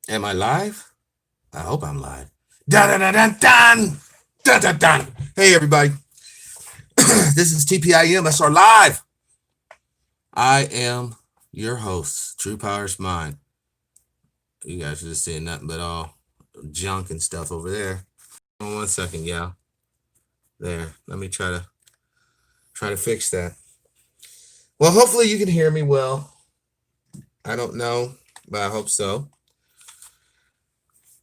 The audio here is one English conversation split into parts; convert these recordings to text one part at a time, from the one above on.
Am I live? I hope I'm live. Dun dun dun dun dun dun dun dun. Hey everybody, this is TPIM. That's our live. I am your host, TruePowerIsMine. You guys are just seeing nothing but all junk and stuff over there. Hold on 1 second, y'all. There. Let me try to fix that. Well, hopefully you can hear me well. I don't know, but I hope so.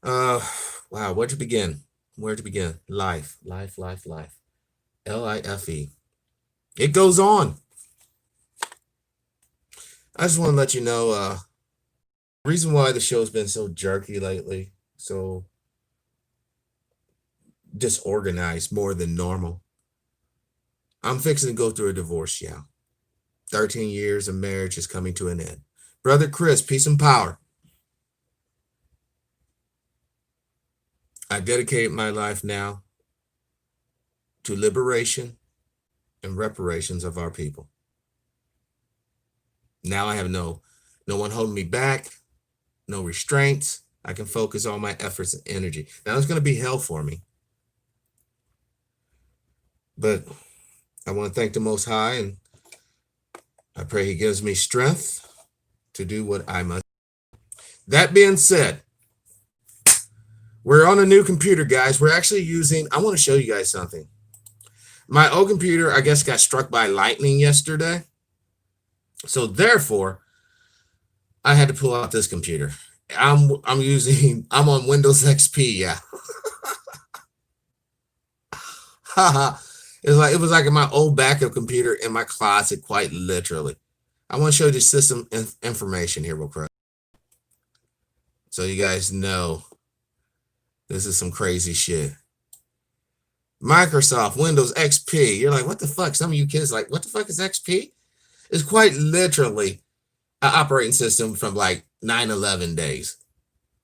Wow, where to begin? Where to begin? Life. LIFE. It goes on. I just want to let you know, the reason why the show's been so jerky lately, so disorganized more than normal. I'm fixing to go through a divorce, yeah. 13 years of marriage is coming to an end. Brother Chris, peace and power. I dedicate my life now to liberation and reparations of our people. Now I have no one holding me back, no restraints. I can focus all my efforts and energy. Now it's going to be hell for me, but I want to thank the Most High, and I pray He gives me strength to do what I must. That being said, we're on a new computer, guys. We're actually using, I want to show you guys something. My old computer, I guess, got struck by lightning yesterday. So therefore, I had to pull out this computer. I'm on Windows XP, yeah. It was like my old backup computer in my closet, quite literally. I want to show you the system information here real quick, so you guys know this is some crazy shit. Microsoft Windows XP. You're like, what the fuck? Some of you kids like, what the fuck is XP? It's quite literally an operating system from like 9/11 days.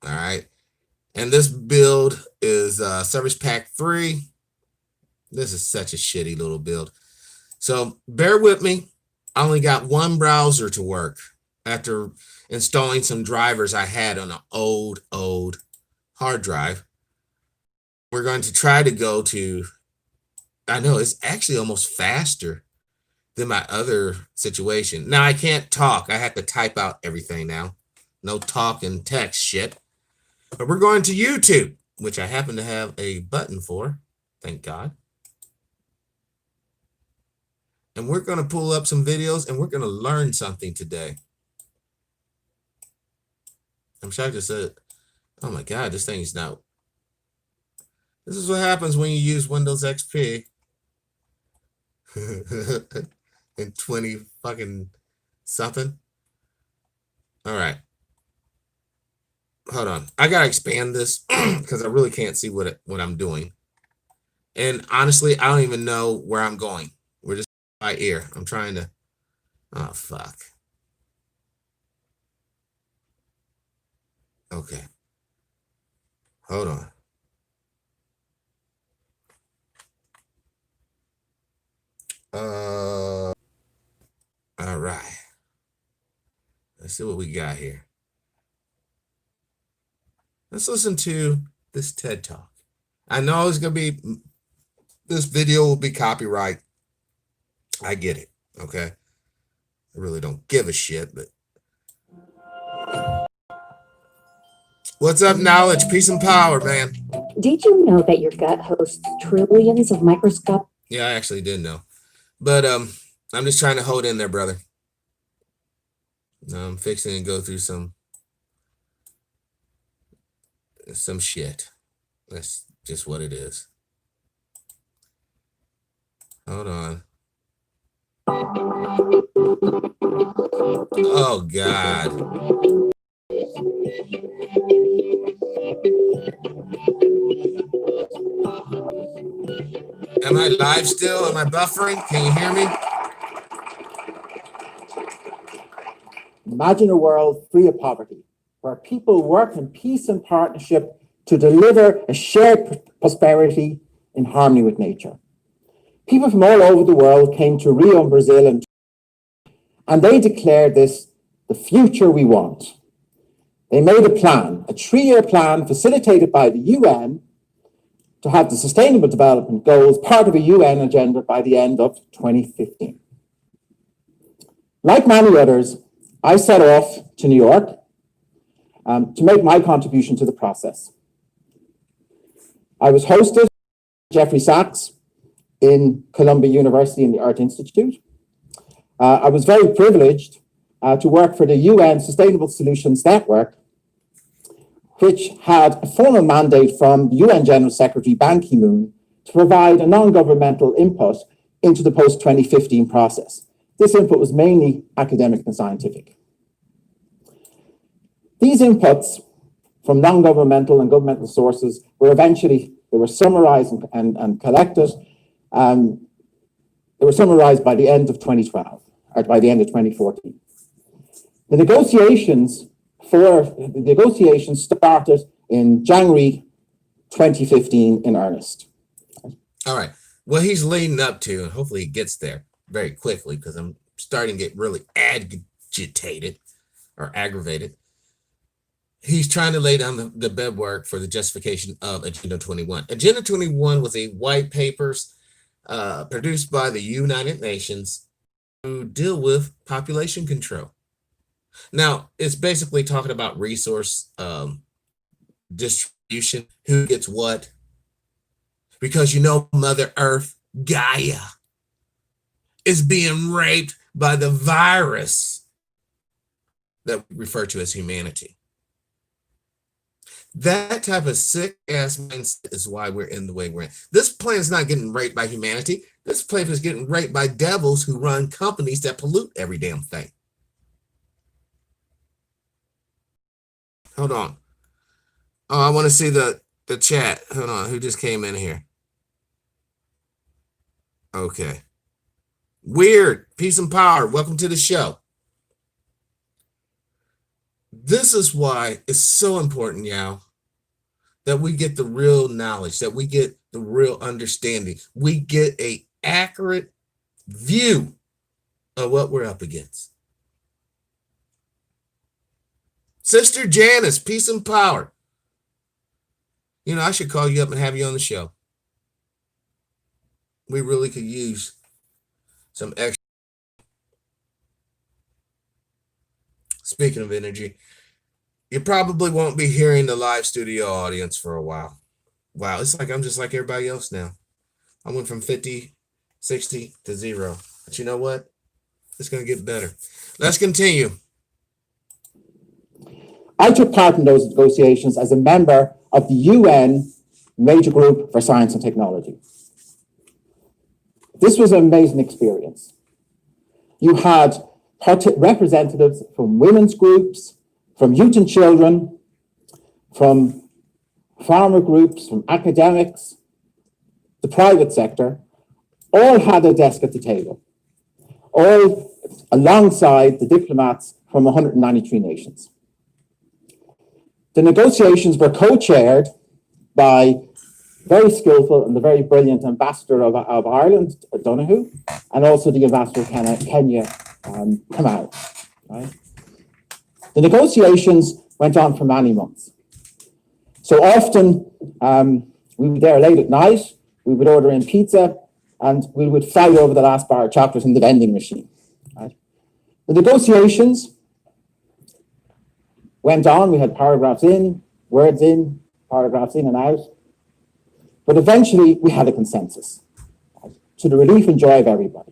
All right. And this build is Service Pack 3. This is such a shitty little build. So bear with me. I only got one browser to work after installing some drivers I had on an old hard drive. We're going to try to go to, I know it's actually almost faster than my other situation. Now I can't talk. I have to type out everything now. No talk and text shit. But we're going to YouTube, which I happen to have a button for. Thank God. And we're going to pull up some videos and we're going to learn something today. I'm shocked to say, oh my God, this thing's not. This is what happens when you use Windows XP. In 20 fucking something. All right. Hold on. I got to expand this because I really can't see what I'm doing. And honestly, I don't even know where I'm going. We're just by ear. I'm trying to. Oh, fuck. Okay. Hold on. All right. Let's see what we got here. Let's listen to this TED Talk. I know it's going to be, this video will be copyright. I get it. Okay. I really don't give a shit, but. What's up, knowledge? Peace and power, man. Did you know that your gut hosts trillions of microscopic? Yeah, I actually did know. But I'm just trying to hold in there, brother. I'm fixing to go through some shit. That's just what it is. Hold on. Oh, God. Am I live still? Am I buffering? Can you hear me? Imagine a world free of poverty, where people work in peace and partnership to deliver a shared prosperity in harmony with nature. People from all over the world came to Rio in Brazil and they declared this the future we want. They made a plan, a 3-year plan facilitated by the UN to have the Sustainable Development Goals part of a UN agenda by the end of 2015. Like many others, I set off to New York to make my contribution to the process. I was hosted by Jeffrey Sachs in Columbia University in the Art Institute. I was very privileged to work for the UN Sustainable Solutions Network, which had a formal mandate from the UN General Secretary Ban Ki-moon to provide a non-governmental input into the post-2015 process. This input was mainly academic and scientific. These inputs from non-governmental and governmental sources were summarized and collected. They were summarized by the end of 2012, or by the end of 2014. The negotiations started in January 2015 in earnest. All right. What he's leading up to, and hopefully he gets there very quickly, because I'm starting to get really agitated or aggravated. He's trying to lay down the bedwork for the justification of Agenda 21. Agenda 21 was a white papers produced by the United Nations to deal with population control. Now, it's basically talking about resource distribution, who gets what, because Mother Earth, Gaia, is being raped by the virus that we refer to as humanity. That type of sick-ass mindset is why we're in the way we're in. This planet is not getting raped by humanity. This planet is getting raped by devils who run companies that pollute every damn thing. Hold on. Oh, I want to see the chat. Hold on. Who just came in here? Okay. Weird. Peace and power. Welcome to the show. This is why it's so important, y'all, that we get the real knowledge, that we get the real understanding. We get an accurate view of what we're up against. Sister Janice, peace and power. I should call you up and have you on the show. We really could use some extra. Speaking of energy, you probably won't be hearing the live studio audience for a while. Wow, it's like I'm just like everybody else now. I went from 50, 60 to 0. But you know what? It's going to get better. Let's continue. I took part in those negotiations as a member of the UN Major Group for Science and Technology. This was an amazing experience. You had representatives from women's groups, from youth and children, from farmer groups, from academics, the private sector, all had a desk at the table, all alongside the diplomats from 193 nations. The negotiations were co-chaired by very skillful and the very brilliant ambassador of Ireland, Donoghue, and also the ambassador of Kenya, Kamau. Right? The negotiations went on for many months. So often we were there late at night, we would order in pizza, and we would fight over the last bar of chocolate in the vending machine. Right? The negotiations went on. We had paragraphs in, words in, paragraphs in and out. But eventually we had a consensus, right, to the relief and joy of everybody.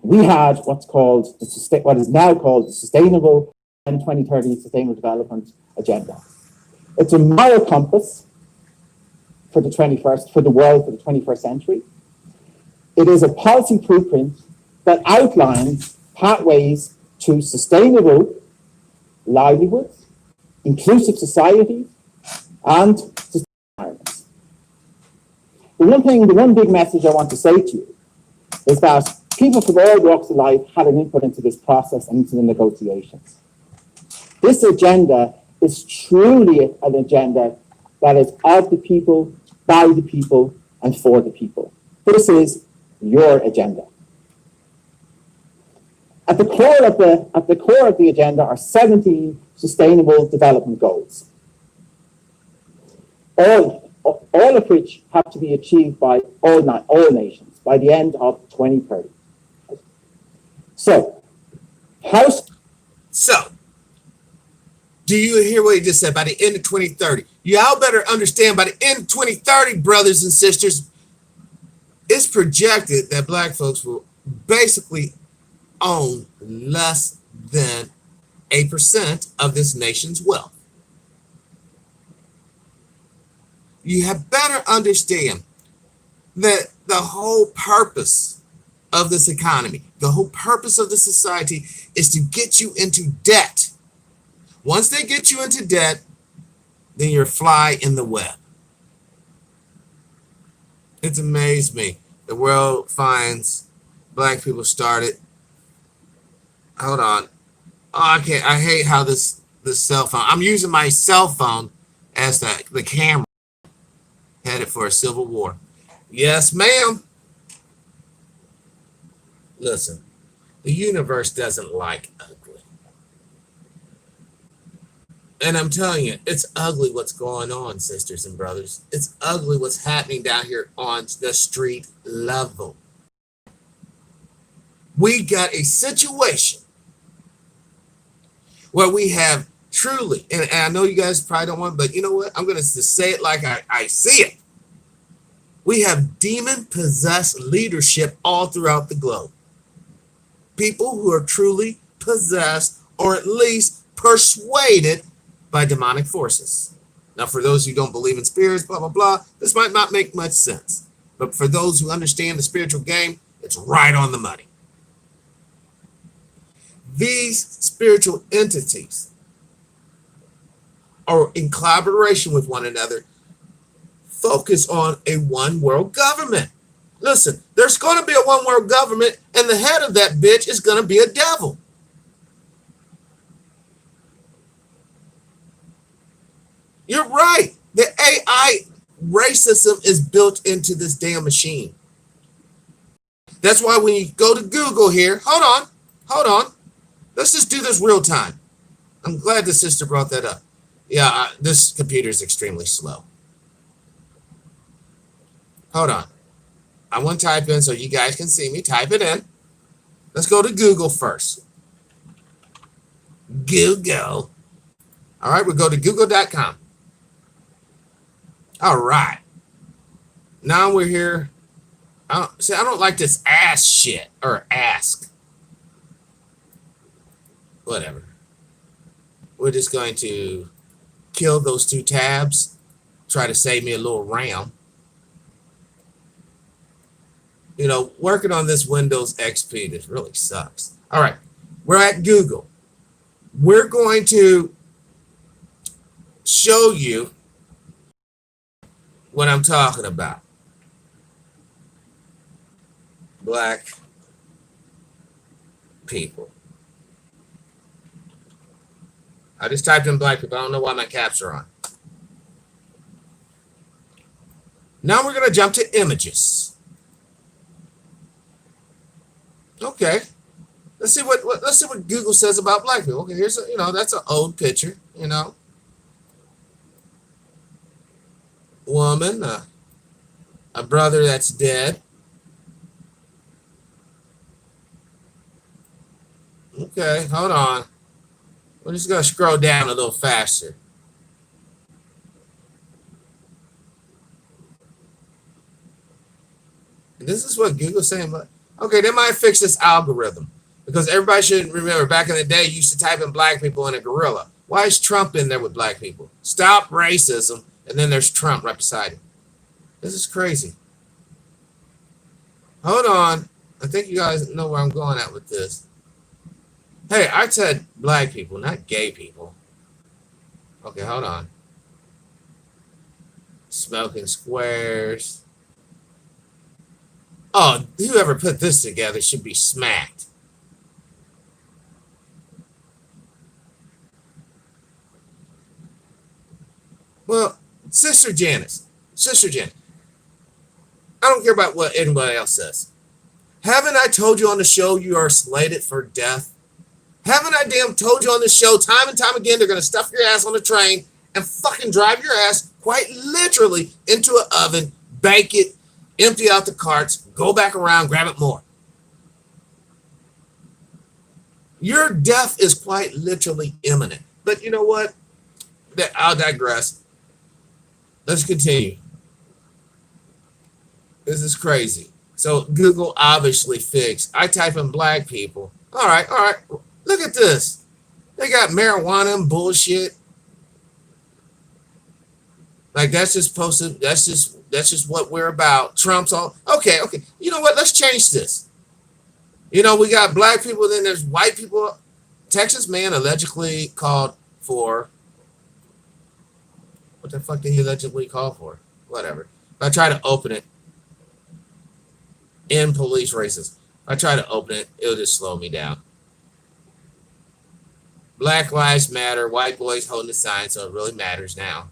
We had what is now called the Sustainable 2030 Sustainable Development Agenda. It's a moral compass for the world for the 21st century. It is a policy blueprint that outlines pathways to sustainable livelihoods, inclusive societies, and sustainable environments. The one big message I want to say to you is that people from all walks of life had an input into this process and into the negotiations. This agenda is truly an agenda that is of the people, by the people, and for the people. This is your agenda. At the core of the agenda are 17 Sustainable Development Goals, all of which have to be achieved by all nations by the end of 2030. So, do you hear what he just said? By the end of 2030, y'all better understand. By the end of 2030, brothers and sisters, it's projected that black folks will basically own less than 8% of this nation's wealth. You have better understand that the whole purpose of this economy, the whole purpose of the society is to get you into debt. Once they get you into debt, then you're a fly in the web. It's amazed me. The world finds black people started. Hold on. Oh, I can't. I hate how this cell phone. I'm using my cell phone as the camera. Headed for a civil war. Yes, ma'am. Listen, the universe doesn't like ugly. And I'm telling you, it's ugly what's going on, sisters and brothers. It's ugly what's happening down here on the street level. We got a situation where we have truly, and I know you guys probably don't want, but you know what? I'm going to just say it like I see it. We have demon-possessed leadership all throughout the globe. People who are truly possessed or at least persuaded by demonic forces. Now, for those who don't believe in spirits, blah, blah, blah, this might not make much sense. But for those who understand the spiritual game, it's right on the money. These spiritual entities are in collaboration with one another, focus on a one world government. Listen, there's going to be a one world government, and the head of that bitch is going to be a devil. You're right. The AI racism is built into this damn machine. That's why when you go to Google here, hold on. Let's just do this real time. I'm glad the sister brought that up. Yeah, this computer is extremely slow. Hold on. I want to type in so you guys can see me. Type it in. Let's go to Google first. Google. All right, we'll go to google.com. All right. Now we're here. I don't like this ass shit or ask. Whatever. We're just going to kill those two tabs. Try to save me a little RAM. You know, working on this Windows XP, this really sucks. All right, we're at Google. We're going to show you what I'm talking about. Black people. I just typed in black people. I don't know why my caps are on. Now we're going to jump to images. Okay, let's see what Google says about black people. Okay, here's that's an old picture. Woman, a brother that's dead. Okay, hold on. We're just gonna scroll down a little faster. And this is what Google's saying, but okay, they might fix this algorithm because everybody should remember back in the day, you used to type in black people in a gorilla. Why is Trump in there with black people? Stop racism, and then there's Trump right beside him. This is crazy. Hold on. I think you guys know where I'm going at with this. Hey, I said black people, not gay people. Okay, hold on. Smoking squares. Oh, whoever put this together should be smacked. Well, Sister Janice, I don't care about what anybody else says. Haven't I told you on the show you are slated for death? Haven't I damn told you on the show time and time again they're going to stuff your ass on a train and fucking drive your ass quite literally into an oven, bake it, empty out the carts, go back around, grab it more. Your death is quite literally imminent. But you know what? I'll digress. Let's continue. This is crazy. So Google obviously fixed. I type in black people. All right. Look at this. They got marijuana and bullshit. Like that's just posted. That's just what we're about. Trump's all okay. You know what? Let's change this. You know, we got black people, then there's white people. Texas man allegedly called for. What the fuck did he allegedly call for? Whatever. I try to open it. In police races. I try to open it, it'll just slow me down. Black Lives Matter, white boys holding the sign, so it really matters now.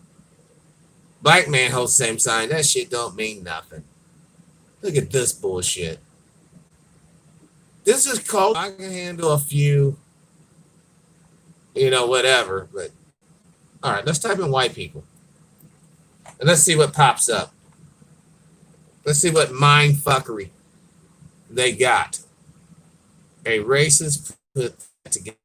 Black man holds the same sign, that shit don't mean nothing. Look at this bullshit. This is called, I can handle a few, whatever, but all right, let's type in white people. And let's see what pops up. Let's see what mind fuckery they got. A racist put together.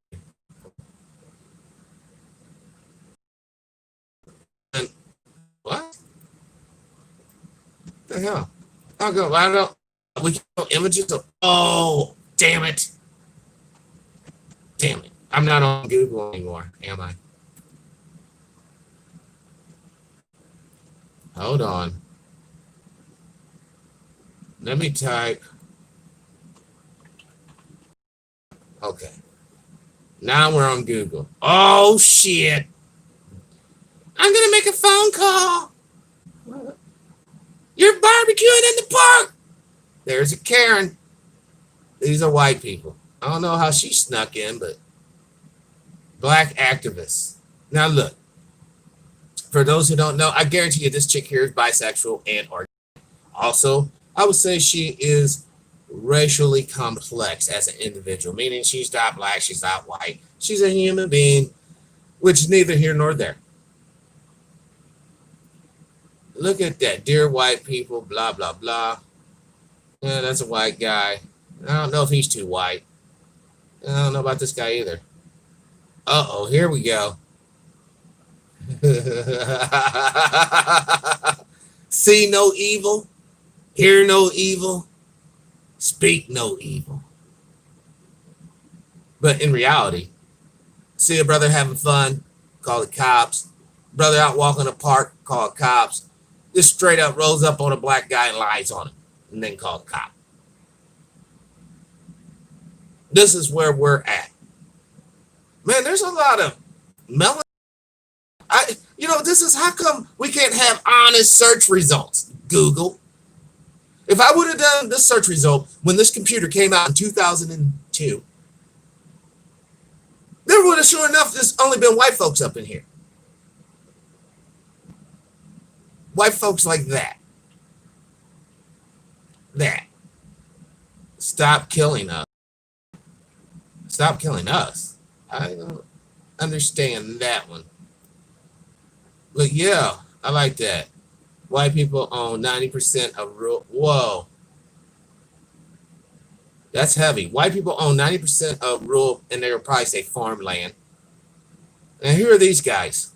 And what? The hell? I don't. We can images of. Oh, damn it! Damn it! I'm not on Google anymore, am I? Hold on. Let me type. Okay. Now we're on Google. Oh, shit. I'm going to make a phone call. You're barbecuing in the park. There's a Karen. These are white people. I don't know how she snuck in, but black activists. Now, look. For those who don't know, I guarantee you this chick here is bisexual and or also, I would say she is racially complex as an individual, meaning she's not black, she's not white. She's a human being, which is neither here nor there. Look at that. Dear white people, blah, blah, blah. Yeah, that's a white guy. I don't know if he's too white. I don't know about this guy either. Uh-oh, here we go. See no evil, hear no evil, speak no evil. But in reality, see a brother having fun, call the cops. Brother out walking the park, call cops. Just straight up rolls up on a black guy and lies on him, and then call the cop. This is where we're at. Man, there's a lot of melon. This is how come we can't have honest search results, Google. If I would have done this search result when this computer came out in 2002, there would have sure enough just only been white folks up in here. White folks like that. Stop killing us. Stop killing us. I don't understand that one. But yeah, I like that. White people own 90% of rural. Whoa. That's heavy. White people own 90% of rural, and they would probably say farmland. And here are these guys.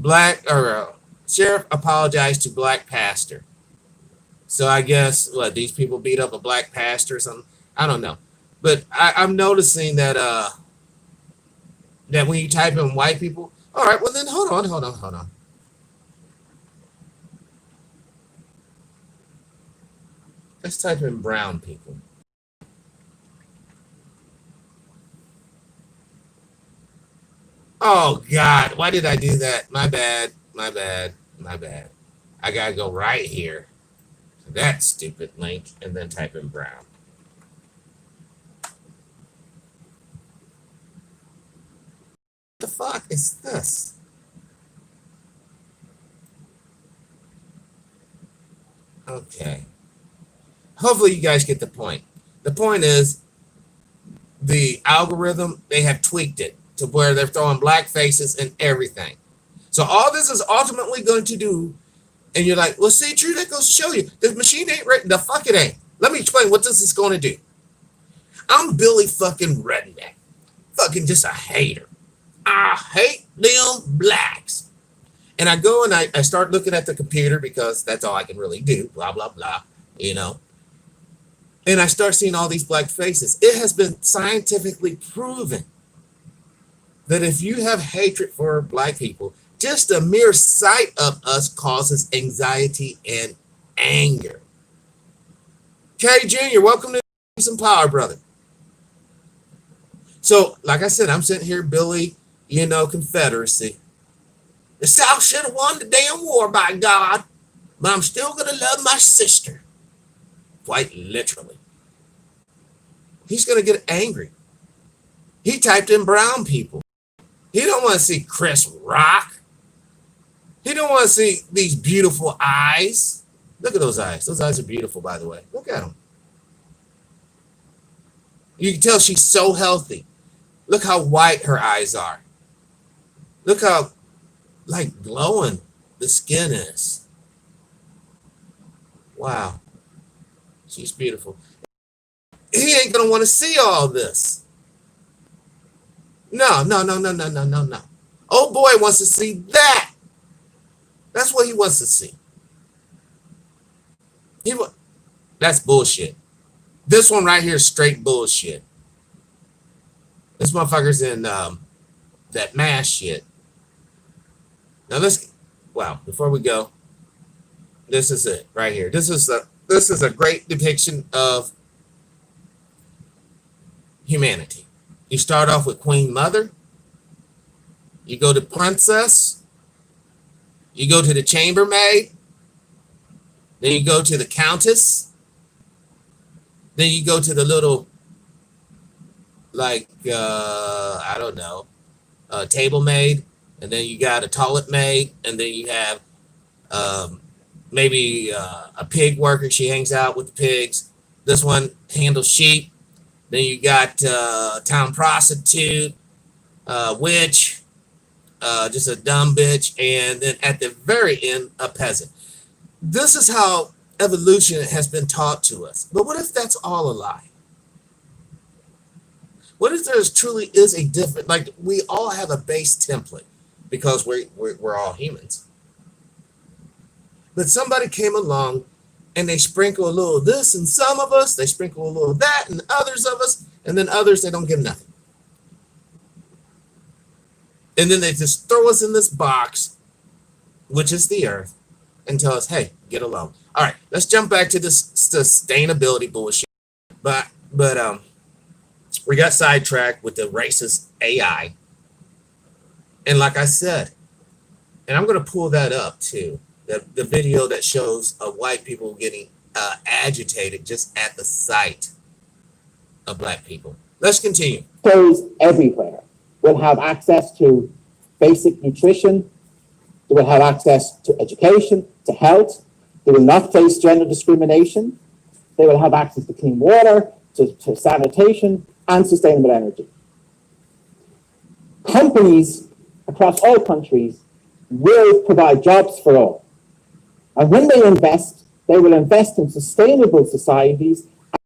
Sheriff apologized to black pastor. So I guess, these people beat up a black pastor or something? I don't know. But I'm noticing that that when you type in white people, all right, well then hold on. Let's type in brown people. Oh God, why did I do that? My bad. I gotta go right here to that stupid link and then type in brown. What the fuck is this? Okay. hopefully you guys get the point. The point is the algorithm, they have tweaked it to where they're throwing black faces and everything. So all this is ultimately going to do, and you're like, well, see, True, that goes to show you the machine ain't right. The fuck it ain't. Let me explain what this is going to do. I'm Billy fucking Redneck, fucking just a hater. I hate them blacks. And I go and I start looking at the computer because that's all I can really do, blah, blah, blah, you know. And I start seeing all these black faces. It has been scientifically proven that if you have hatred for black people, just the mere sight of us causes anxiety and anger. K Jr., welcome to some power, brother. So, like I said, I'm sitting here, Billy, you know, Confederacy. The South should have won the damn war, by God, but I'm still going to love my sister. Quite literally. He's going to get angry. He typed in brown people. He don't want to see Chris Rock. He don't want to see these beautiful eyes. Look at those eyes. Those eyes are beautiful, by the way. Look at them. You can tell she's so healthy. Look how white her eyes are. Look how, like, glowing the skin is. Wow. She's beautiful. He ain't going to want to see all this. No. Old boy wants to see that. That's what he wants to see. That's bullshit. This one right here is straight bullshit. This motherfucker's in that mass shit. Now before we go, this is it right here. This is a great depiction of humanity. You start off with Queen Mother. You go to Princess. You go to the chambermaid. Then you go to the Countess. Then you go to the little, like, I don't know, table maid. And then you got a toilet maid. And then you have maybe a pig worker. She hangs out with the pigs. This one handles sheep. Then you got town prostitute, witch, just a dumb bitch. And then at the very end, a peasant. This is how evolution has been taught to us. But what if that's all a lie? What if there truly is a different, like we all have a base template because we're all humans. But somebody came along and they sprinkle a little of this in some of us, they sprinkle a little of that in others of us, and then others, they don't give nothing. And then they just throw us in this box, which is the earth, and tell us, hey, get along. All right, let's jump back to this sustainability bullshit. But we got sidetracked with the racist AI. And like I said, and I'm going to pull that up too, the video that shows white people getting agitated just at the sight of black people. Let's continue. Those everywhere will have access to basic nutrition. They will have access to education, to health. They will not face gender discrimination. They will have access to clean water, to sanitation, and sustainable energy. Companies across all countries will provide jobs for all. And when they will invest in sustainable societies and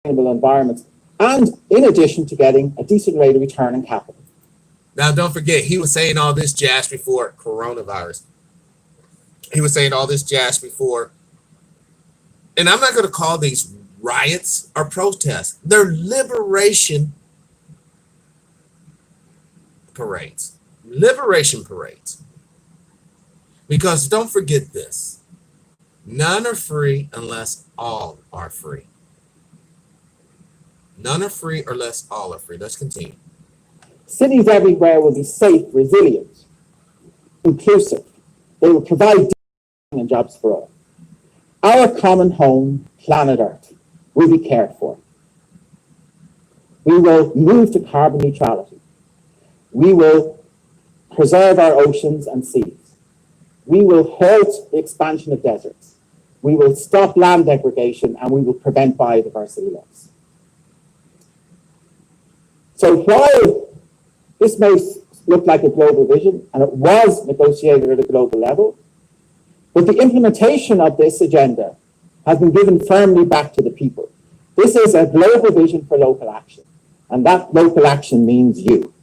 sustainable environments, and in addition to getting a decent rate of return on capital. Now, don't forget, he was saying all this jazz before coronavirus. He was saying all this jazz before. And I'm not going to call these riots or protests. They're liberation parades. Liberation parades. Because don't forget this. None are free unless all are free. None are free unless all are free. Let's continue. Cities everywhere will be safe, resilient, inclusive. They will provide and jobs for all. Our common home, planet Earth, will be cared for. We will move to carbon neutrality. We will preserve our oceans and seas. We will halt the expansion of deserts. we will stop land degradation, and we will prevent biodiversity loss. So while this may look like a global vision, and it was negotiated at a global level, but the implementation of this agenda has been given firmly back to the people. This is a global vision for local action, and that local action means you.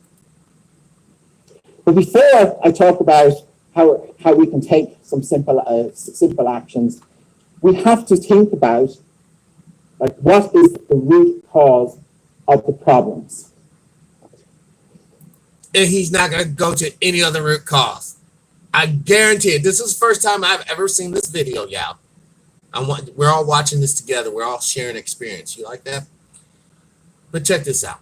But before I talk about how we can take some simple actions, we have to think about what is the root cause of the problems. And he's not going to go to any other root cause. I guarantee it. This is the first time I've ever seen this video, y'all. We're all watching this together. We're all sharing experience. You like that? But check this out.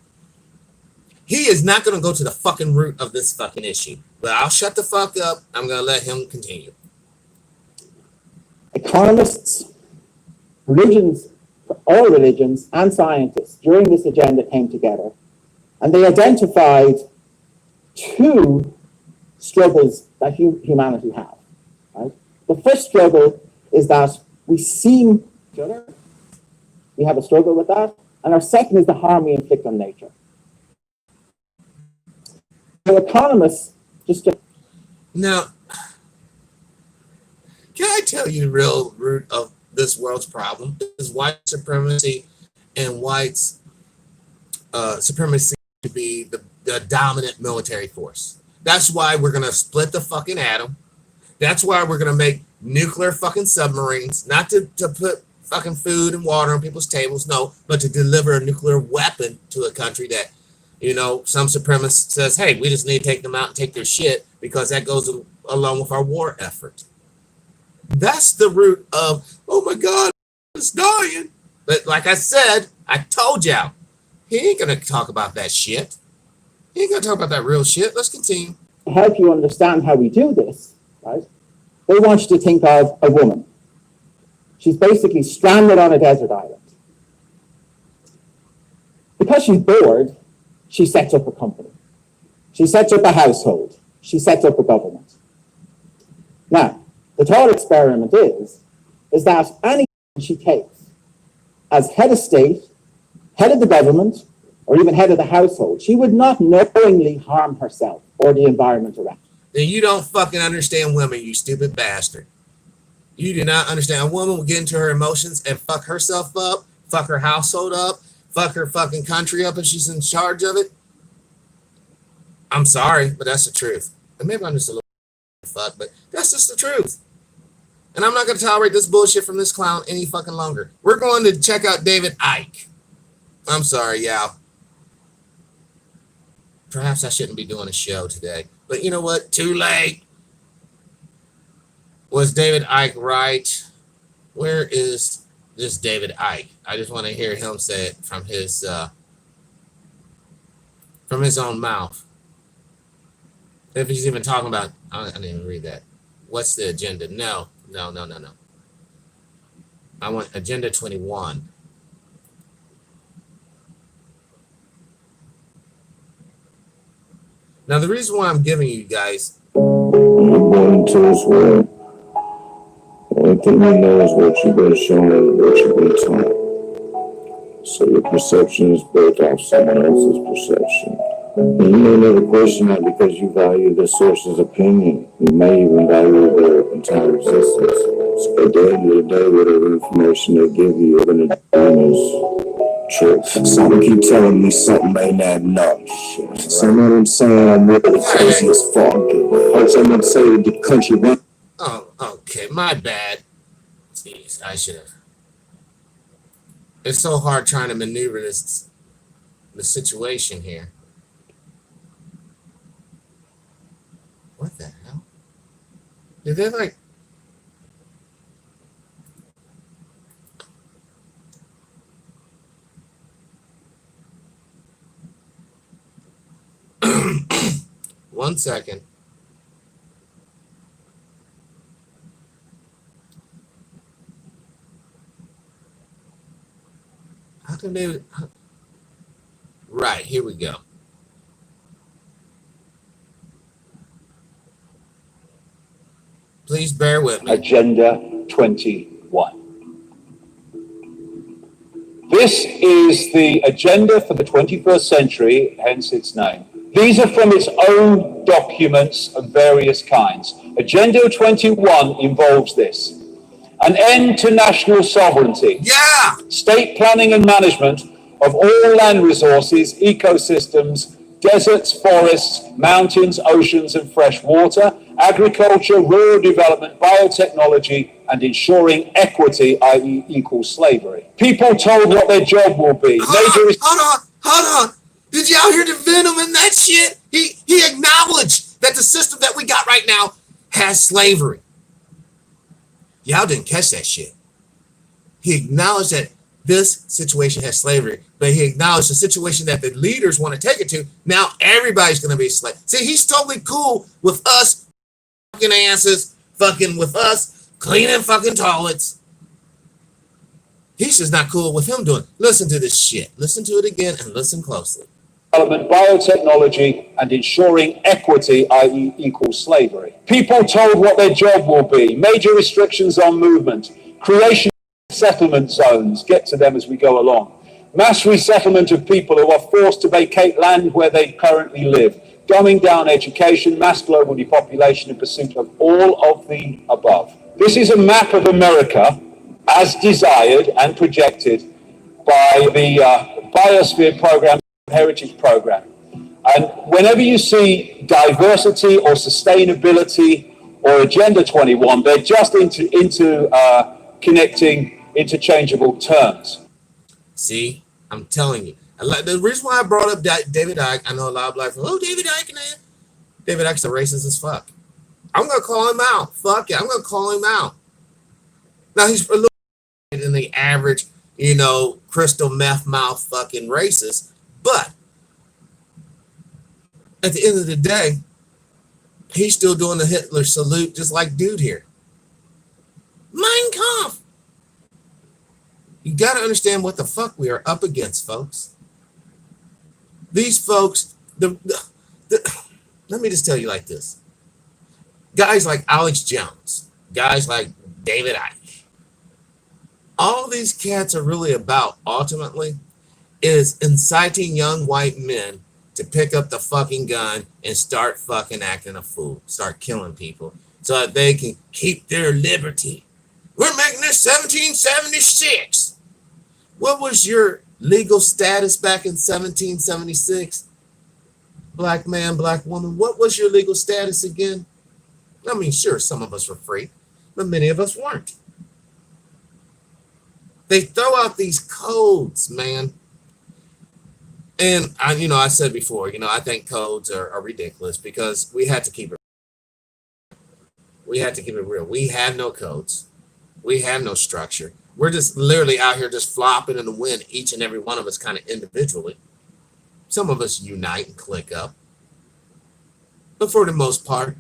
He is not going to go to the fucking root of this fucking issue. But I'll shut the fuck up. I'm going to let him continue. Economists, religions, all religions, and scientists during this agenda came together, and they identified two struggles that humanity has. Right? The first struggle is that we see each other. We have a struggle with that. And our second is the harm we inflict on nature. So economists Now, can I tell you the real root of this world's problem? Is white supremacy and whites supremacy to be the dominant military force. That's why we're going to split the fucking atom. That's why we're going to make nuclear fucking submarines, not to put fucking food and water on people's tables, no, but to deliver a nuclear weapon to a country that, you know, some supremacist says, hey, we just need to take them out and take their shit because that goes along with our war effort. That's the root of, oh my God, it's dying. But like I said, I told y'all, he ain't going to talk about that shit. He ain't going to talk about that real shit. Let's continue. To help you understand how we do this, right? They want you to think of a woman. She's basically stranded on a desert island. Because she's bored, she sets up a company. She sets up a household. She sets up a government. Now, the thought experiment is that any she takes as head of state, head of the government, or even head of the household, she would not knowingly harm herself or the environment around. Then you don't fucking understand women, you stupid bastard. You do not understand. A woman will get into her emotions and fuck herself up, fuck her household up, fuck her fucking country up if she's in charge of it. I'm sorry, but that's the truth. And maybe I'm just a little fuck, but that's just the truth. And I'm not going to tolerate this bullshit from this clown any fucking longer. We're going to check out David Icke. I'm sorry, y'all. Perhaps I shouldn't be doing a show today. But you know what? Too late. Was David Icke right? Where is this David Icke? I just want to hear him say it from his own mouth. If he's even talking about, I didn't even read that. What's the agenda? No. I want Agenda 21. Now, the reason why I'm giving you guys. You're born into this world. The only thing you know is what you've been shown and what you've been taught. So your perception is built off someone else's perception. And you may never question that because you value the source's opinion. You may even value their entire existence. So at the end of the day, whatever information they give you, you're going to do is truth. Some keep telling me something ain't adding up. Some of them saying I'm really crazy as fuck. Or someone say the country went. Oh, okay, my bad. Jeez, I should have. It's so hard trying to maneuver the situation here. What the hell? Did they like? One second. How can they? Right, here we go. Please bear with me. Agenda 21. This is the agenda for the 21st century, hence its name. These are from its own documents of various kinds. Agenda 21 involves this: an end to national sovereignty, Yeah. state planning and management of all land resources, ecosystems, deserts, forests, mountains, oceans, and fresh water, agriculture, rural development, biotechnology, and ensuring equity, i.e. equal slavery. People told what their job will be. Hold on. Did y'all hear the venom in that shit? He acknowledged that the system that we got right now has slavery. Y'all didn't catch that shit. He acknowledged that this situation has slavery, but he acknowledged the situation that the leaders want to take it to. Now everybody's going to be a slave. See, he's totally cool with us fucking asses, fucking with us, cleaning fucking toilets. He's just not cool with him doing it. Listen to this shit. Listen to it again and listen closely. Development, biotechnology, and ensuring equity, i.e. equal slavery. People told what their job will be. Major restrictions on movement. Creation of settlement zones. Get to them as we go along. Mass resettlement of people who are forced to vacate land where they currently live. Dumbing down education, mass global depopulation in pursuit of all of the above. This is a map of America as desired and projected by the Biosphere Program, Heritage Program. And whenever you see diversity or sustainability or Agenda 21, they're just into connecting interchangeable terms. See, I'm telling you. The reason why I brought up David Icke, I know a lot of black people, David Icke, man. David Icke's a racist as fuck. I'm going to call him out. Fuck it, I'm going to call him out. Now, he's a little than the average, crystal meth mouth fucking racist. But at the end of the day, he's still doing the Hitler salute just like dude here. Mein Kampf. You got to understand what the fuck we are up against, folks. These folks, let me just tell you like this. Guys like Alex Jones, guys like David Icke, all these cats are really about, ultimately, is inciting young white men to pick up the fucking gun and start fucking acting a fool, start killing people so that they can keep their liberty. We're making this 1776. What was your legal status back in 1776? Black man, black woman, what was your legal status again? I mean, sure, some of us were free, but many of us weren't. They throw out these codes, man. And I said before, I think codes are ridiculous because we had to keep it. We had to keep it real. We have no codes. We have no structure. We're just literally out here just flopping in the wind, each and every one of us kind of individually. Some of us unite and click up. But for the most part,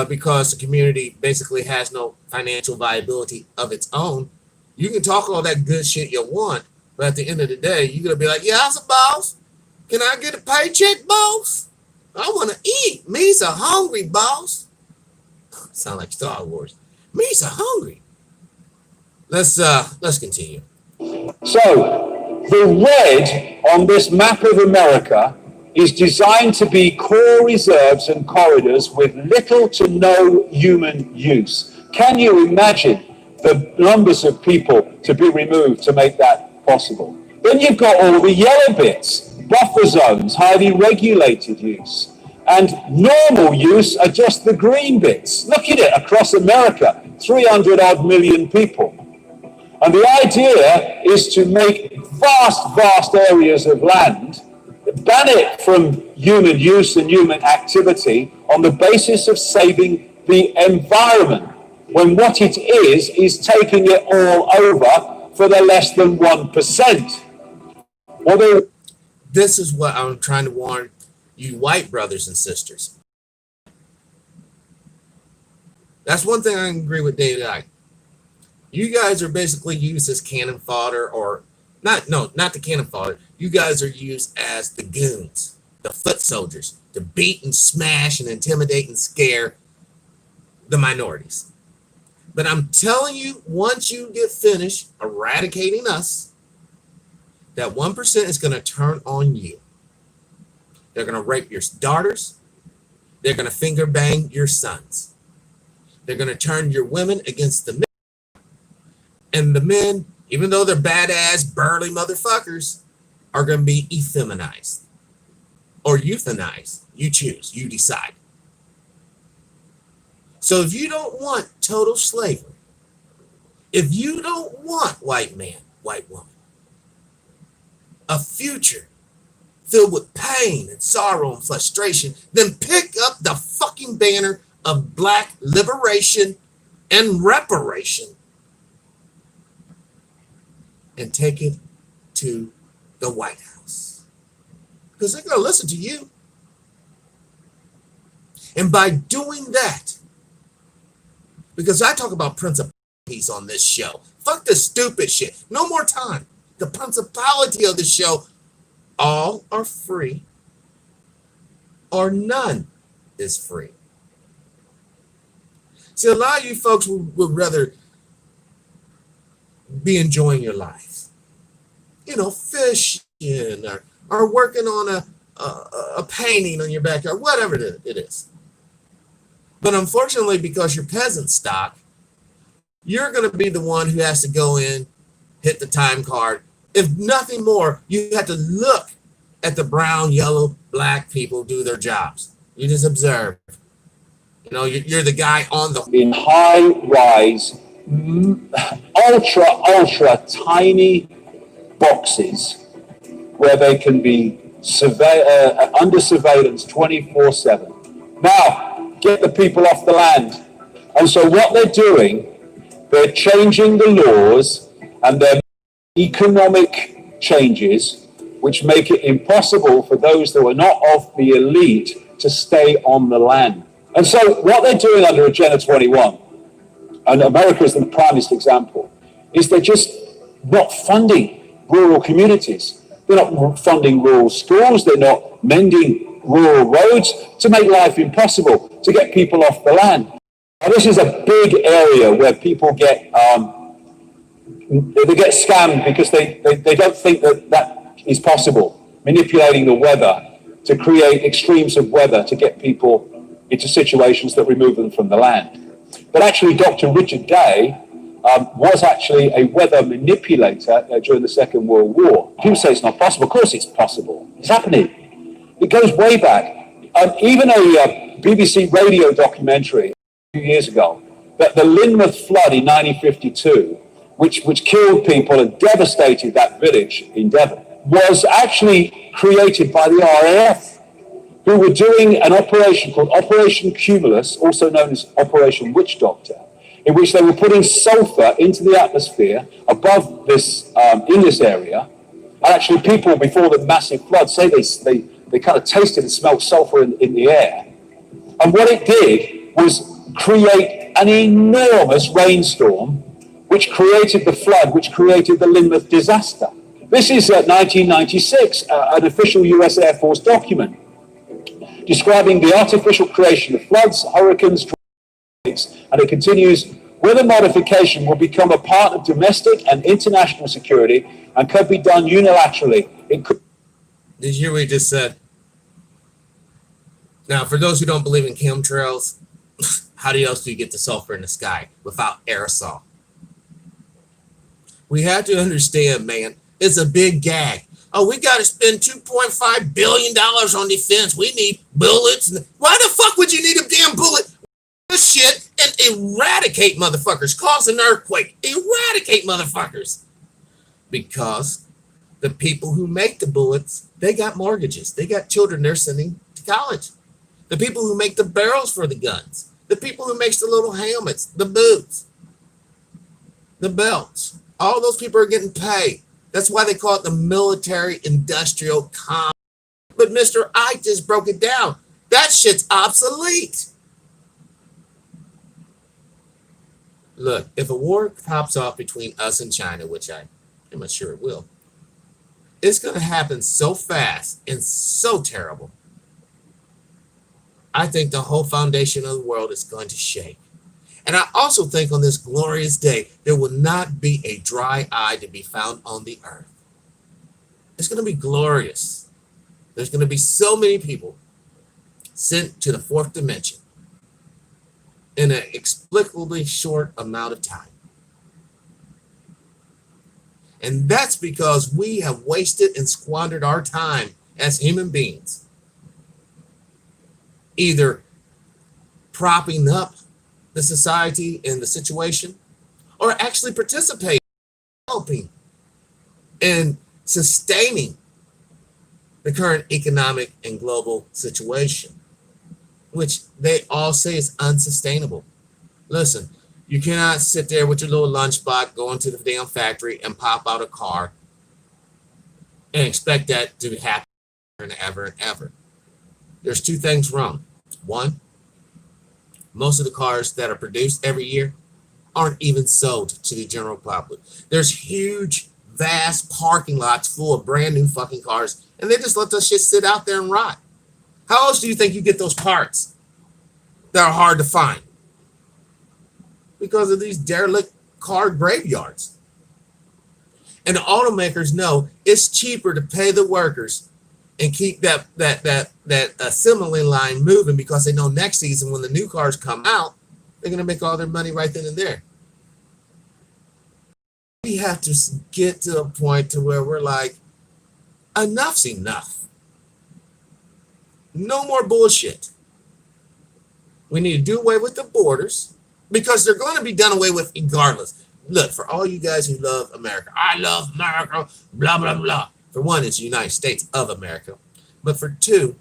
because the community basically has no financial viability of its own, you can talk all that good shit you want, but at the end of the day, you're going to be like, yeah, I'm a boss. Can I get a paycheck, boss? I want to eat. Me's a hungry, boss. Sound like Star Wars. Me's a hungry. Let's continue. So, the red on this map of America is designed to be core reserves and corridors with little to no human use. Can you imagine the numbers of people to be removed to make that possible? Then you've got all the yellow bits, buffer zones, highly regulated use. And normal use are just the green bits. Look at it across America, 300 odd million people. And the idea is to make vast areas of land, ban it from human use and human activity on the basis of saving the environment, when what it is taking it all over for the less than 1%. Although this is what I'm trying to warn you white brothers and sisters. That's one thing I can agree with David Icke. You guys are basically used as cannon fodder, or not the cannon fodder. You guys are used as the goons, the foot soldiers, to beat and smash and intimidate and scare the minorities. But I'm telling you, once you get finished eradicating us, that 1% is going to turn on you. They're going to rape your daughters. They're going to finger bang your sons. They're going to turn your women against the men. And the men, even though they're badass, burly motherfuckers, are going to be effeminized or euthanized. You choose, you decide. So if you don't want total slavery, if you don't want white man, white woman, a future filled with pain and sorrow and frustration, then pick up the fucking banner of black liberation and reparation and take it to the White House. Because they're going to listen to you. And by doing that, because I talk about principalities on this show. Fuck this stupid shit. No more time. The principality of the show, all are free or none is free. See, a lot of you folks would rather be enjoying your lives. You know, fishing or working on a painting on your backyard, whatever it is. But unfortunately, because you're peasant stock, you're going to be the one who has to go in, hit the time card. If nothing more, you have to look at the brown, yellow, black people do their jobs. You just observe. You know, you're the guy on the... In high-rise, ultra tiny boxes where they can be under surveillance 24/7. Now, get the people off the land. And so what they're doing, they're changing the laws and they're economic changes which make it impossible for those that are not of the elite to stay on the land. And so what they're doing under Agenda 21, and America is the primest example, is they're just not funding rural communities. They're not funding rural schools. They're not mending rural roads to make life impossible, to get people off the land. Now, this is a big area where people get scammed because they don't think that is possible, manipulating the weather to create extremes of weather to get people into situations that remove them from the land. But actually, Dr. Richard Day was actually a weather manipulator during the Second World War. People say it's not possible. Of course it's possible. It's happening. It goes way back. Even a BBC radio documentary a few years ago, that the Lynmouth flood in 1952, which killed people and devastated that village in Devon, was actually created by the RAF, who were doing an operation called Operation Cumulus, also known as Operation Witch Doctor, in which they were putting sulfur into the atmosphere above this, in this area. And actually people before the massive flood say they kind of tasted and smelled sulfur in the air. And what it did was create an enormous rainstorm, which created the flood, which created the Lynmouth disaster. This is 1996, an official US Air Force document describing the artificial creation of floods, hurricanes, and it continues, weather modification will become a part of domestic and international security and could be done unilaterally. It could. Did you hear what he just said? Now, for those who don't believe in chemtrails, how else do you get the sulfur in the sky without aerosol? We have to understand, man, it's a big gag. Oh, we got to spend $2.5 billion on defense. We need bullets. Why the fuck would you need a damn bullet? This shit and eradicate motherfuckers. Cause an earthquake. Eradicate motherfuckers. Because the people who make the bullets, they got mortgages. They got children they're sending to college. The people who make the barrels for the guns. The people who makes the little helmets, the boots, the belts. All those people are getting paid. That's why they call it the military industrial complex. But Mr. Ike just broke it down. That shit's obsolete. Look, if a war pops off between us and China, which I am sure it will, it's going to happen so fast and so terrible. I think the whole foundation of the world is going to shake. And I also think on this glorious day, there will not be a dry eye to be found on the earth. It's going to be glorious. There's going to be so many people sent to the fourth dimension in an inexplicably short amount of time. And that's because we have wasted and squandered our time as human beings, either propping up the society and the situation, or actually participating, helping, and sustaining the current economic and global situation, which they all say is unsustainable. Listen, you cannot sit there with your little lunchbox, go into the damn factory and pop out a car and expect that to happen ever and ever. There's two things wrong. One, most of the cars that are produced every year aren't even sold to the general public. There's huge, vast parking lots full of brand new fucking cars, and they just let that shit sit out there and rot. How else do you think you get those parts that are hard to find? Because of these derelict car graveyards. And the automakers know it's cheaper to pay the workers and keep that assembly line moving, because they know next season when the new cars come out, they're going to make all their money right then and there. We have to get to a point to where we're like, enough's enough. No more bullshit. We need to do away with the borders, because they're going to be done away with regardless. Look, for all you guys who love America, I love America, blah, blah, blah. For one, it's the United States of America. But for two,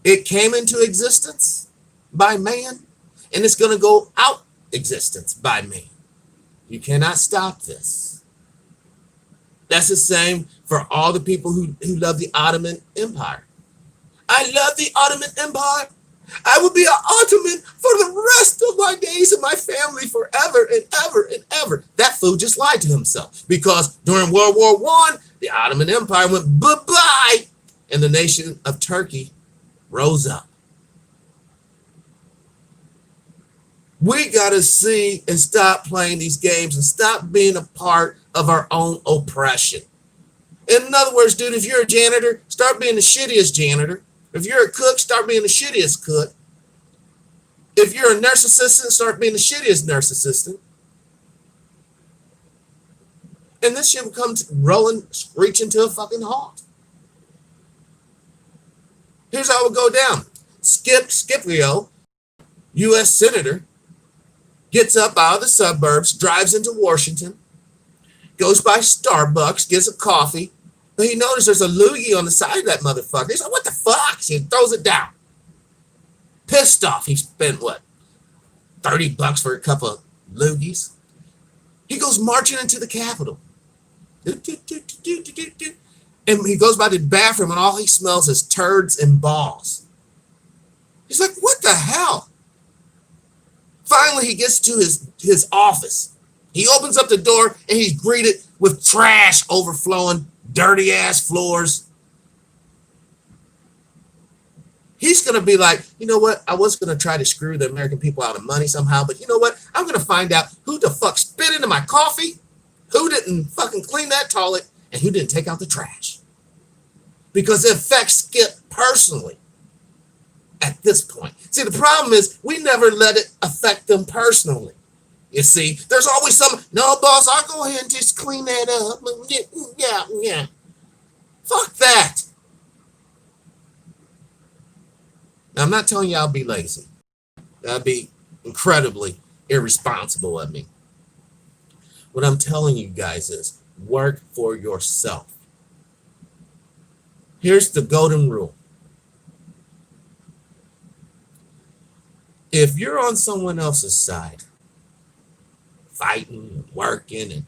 it came into existence by man, and it's going to go out existence by man. You cannot stop this. That's the same for all the people who love the Ottoman Empire. I love the Ottoman Empire. I will be an Ottoman for the rest of my days and my family forever and ever and ever. That fool just lied to himself, because during World War I, the Ottoman Empire went bye-bye and the nation of Turkey rose up. We got to see and stop playing these games and stop being a part of our own oppression. In other words, dude, if you're a janitor, start being the shittiest janitor. If you're a cook, start being the shittiest cook. If you're a nurse assistant, start being the shittiest nurse assistant. And this shit will come rolling, screeching to a fucking halt. Here's how it will go down. Scipio, U.S. Senator, gets up out of the suburbs, drives into Washington, goes by Starbucks, gets a coffee, but he noticed there's a loogie on the side of that motherfucker. He's like, what the fuck? He throws it down. Pissed off. He spent, what, $30 for a cup of loogies? He goes marching into the Capitol. And he goes by the bathroom, and all he smells is turds and balls. He's like, what the hell? Finally, he gets to his office. He opens up the door, and he's greeted with trash overflowing, dirty ass floors. He's going to be like, you know what? I was going to try to screw the American people out of money somehow, but you know what? I'm going to find out who the fuck spit into my coffee, who didn't fucking clean that toilet, and who didn't take out the trash. Because it affects Skip personally at this point. See, the problem is we never let it affect them personally. You see, there's always some, no, boss, I'll go ahead and just clean that up. Yeah. Fuck that. Now, I'm not telling you I'll be lazy. That'd be incredibly irresponsible of me. What I'm telling you guys is work for yourself. Here's the golden rule. If you're on someone else's side, fighting, working, and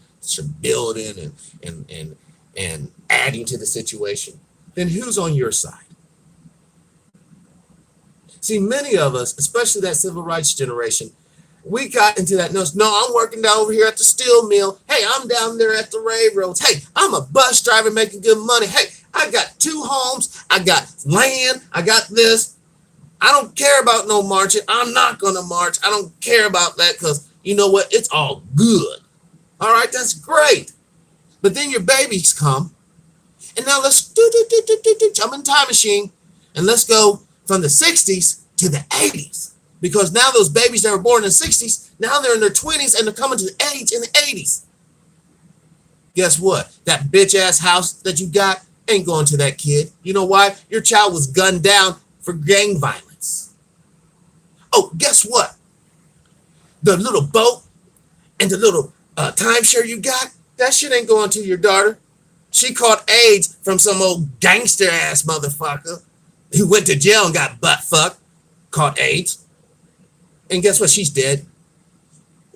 building and adding to the situation, then who's on your side? See, many of us, especially that civil rights generation, we got into that notion. No, I'm working down over here at the steel mill. Hey, I'm down there at the railroads. Hey, I'm a bus driver making good money. Hey, I got 2 homes. I got land. I got this. I don't care about no marching. I'm not going to march. I don't care about that because you know what? It's all good. All right, that's great. But then your babies come, and now let's jump in time machine, and let's go from the 60s to the 80s. Because now those babies that were born in the 60s, now they're in their 20s and they're coming to age in the 80s. Guess what? That bitch ass house that you got ain't going to that kid. You know why? Your child was gunned down for gang violence. Oh, guess what? The little boat and the little timeshare you got, that shit ain't going to your daughter. She caught AIDS from some old gangster ass motherfucker who went to jail and got butt fucked, caught AIDS. And guess what? She's dead.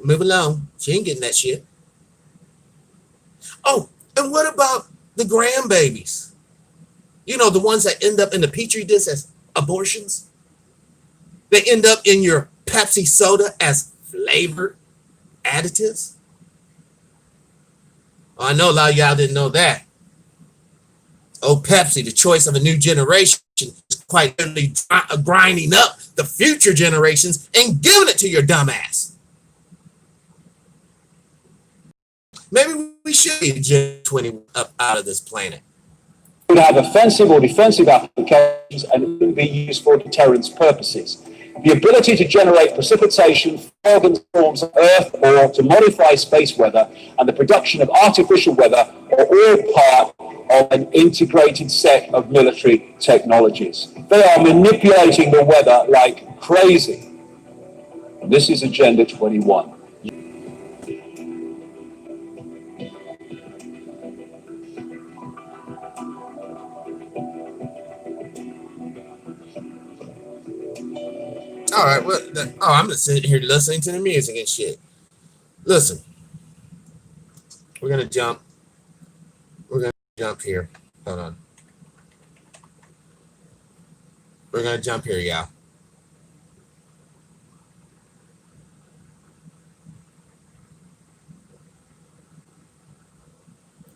Move along. She ain't getting that shit. Oh, and what about the grandbabies? You know, the ones that end up in the petri dish as abortions? They end up in your Pepsi soda as flavor additives? Oh, I know a lot of y'all didn't know that. Oh, Pepsi, the choice of a new generation, is quite literally grinding up the future generations and giving it to your dumb ass. Maybe we should be Gen 20 up out of this planet. Would have offensive or defensive applications and it would be used for deterrence purposes. The ability to generate precipitation, fog and storms on Earth or to modify space weather and the production of artificial weather are all part of an integrated set of military technologies. They are manipulating the weather like crazy. And this is Agenda 21. All right, I'm just sitting here listening to the music and shit. Listen, we're gonna jump. We're gonna jump here. Hold on. We're gonna jump here, y'all.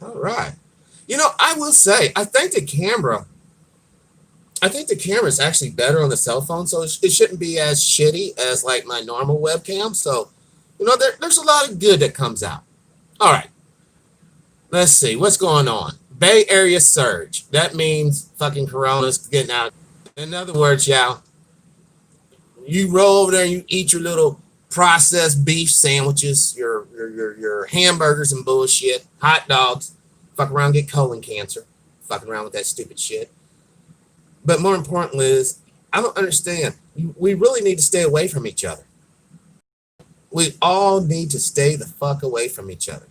All right. You know, I will say, I think the camera is actually better on the cell phone, so it shouldn't be as shitty as like my normal webcam. So, you know, there's a lot of good that comes out. All right. Let's see what's going on. Bay Area surge. That means fucking Corona's getting out. In other words, y'all, you roll over there and you eat your little processed beef sandwiches, your hamburgers and bullshit, hot dogs, fuck around, get colon cancer, fucking around with that stupid shit. But more importantly is, I don't understand. We really need to stay away from each other. We all need to stay the fuck away from each other.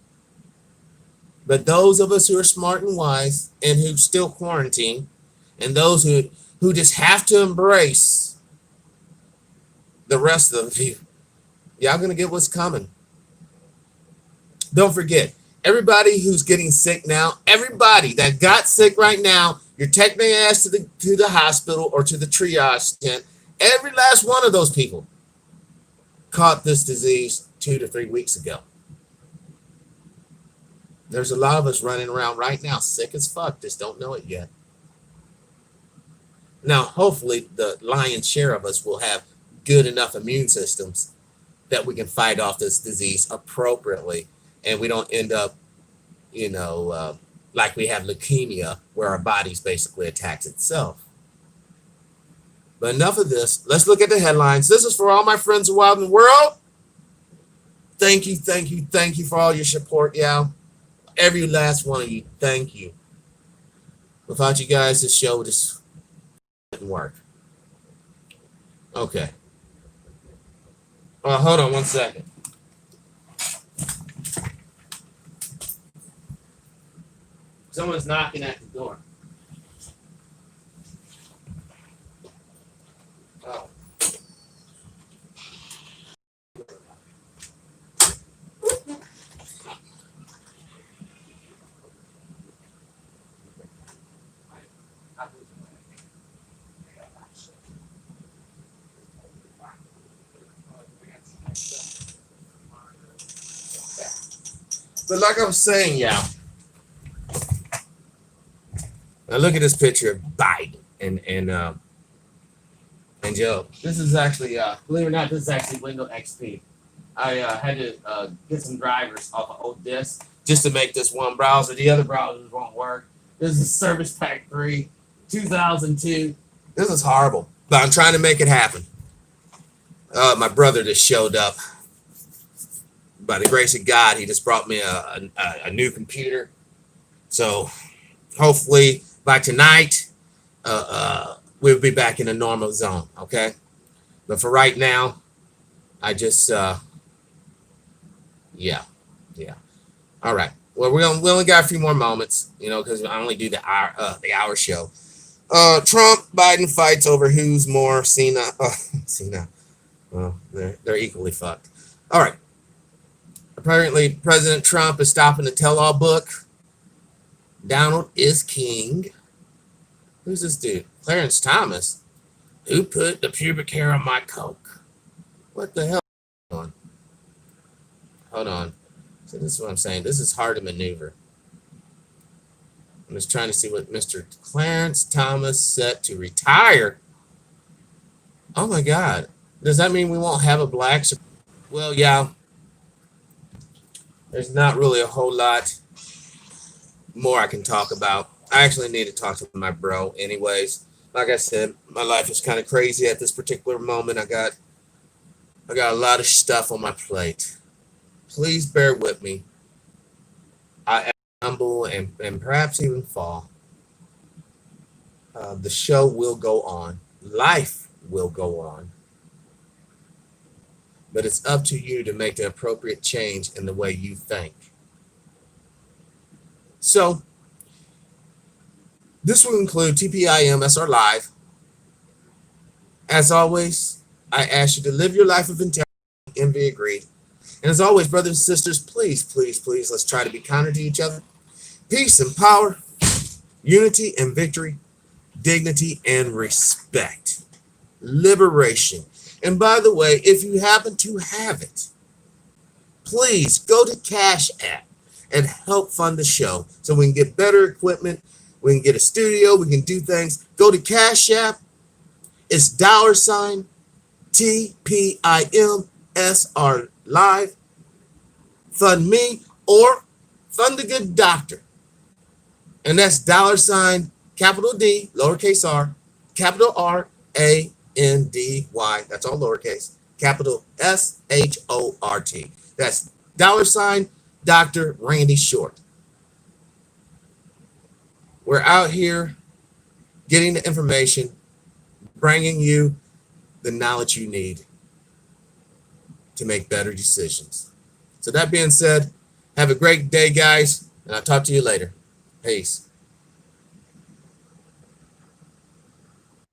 But those of us who are smart and wise and who still quarantine, and those who just have to embrace the rest of you, y'all gonna get what's coming. Don't forget, everybody who's getting sick now, everybody that got sick right now, you're taking their ass to the hospital or to the triage tent. Every last one of those people caught this disease 2 to 3 weeks ago. There's a lot of us running around right now, sick as fuck, just don't know it yet. Now, hopefully, the lion's share of us will have good enough immune systems that we can fight off this disease appropriately, and we don't end up, like we have leukemia, where our body's basically attacks itself. But enough of this. Let's look at the headlines. This is for all my friends around the world. Thank you for all your support, y'all. Every last one of you, thank you. Without you guys, this show just didn't work. Okay. Hold on one second. Someone's knocking at the door. Oh. But like I was saying, y'all, now look at this picture of Biden and Joe. This is actually, believe it or not, this is actually Windows XP. I had to get some drivers off of old disks just to make this one browser. The other browsers won't work. This is Service Pack 3, 2002. This is horrible, but I'm trying to make it happen. My brother just showed up. By the grace of God, he just brought me a new computer. So hopefully by tonight, we'll be back in a normal zone, okay? But for right now, I just, yeah. All right. Well, we only got a few more moments, because I only do the hour show. Trump, Biden fights over who's more Cena. Cena. Well, they're equally fucked. All right. Apparently, President Trump is stopping the tell-all book. Donald is king. Who's this dude? Clarence Thomas. Who put the pubic hair on my coke? What the hell? Hold on. So this is what I'm saying. This is hard to maneuver. I'm just trying to see what Mr. Clarence Thomas set to retire. Oh my God. Does that mean we won't have a black? Well, yeah. There's not really a whole lot more I can talk about. I actually need to talk to my bro anyways. Like I said, my life is kind of crazy at this particular moment. I got a lot of stuff on my plate. Please bear with me. I stumble and perhaps even fall. The show will go on. Life will go on. But it's up to you to make the appropriate change in the way you think. So, this will include TPIM SR Live. As always, I ask you to live your life of integrity, envy, and greed. And as always, brothers and sisters, please, please, please, let's try to be kinder to each other. Peace and power, unity and victory, dignity and respect, liberation. And by the way, if you happen to have it, please go to Cash App and help fund the show so we can get better equipment, we can get a studio, we can do things. Go to Cash App. It's $TPIM SR Live. Fund me or fund the good doctor. And that's capital D, lowercase r, capital RANDY. That's all lowercase. Capital SHORT. That's Dr. Randy Short. We're out here getting the information, bringing you the knowledge you need to make better decisions. So that being said, have a great day, guys, and I'll talk to you later. Peace.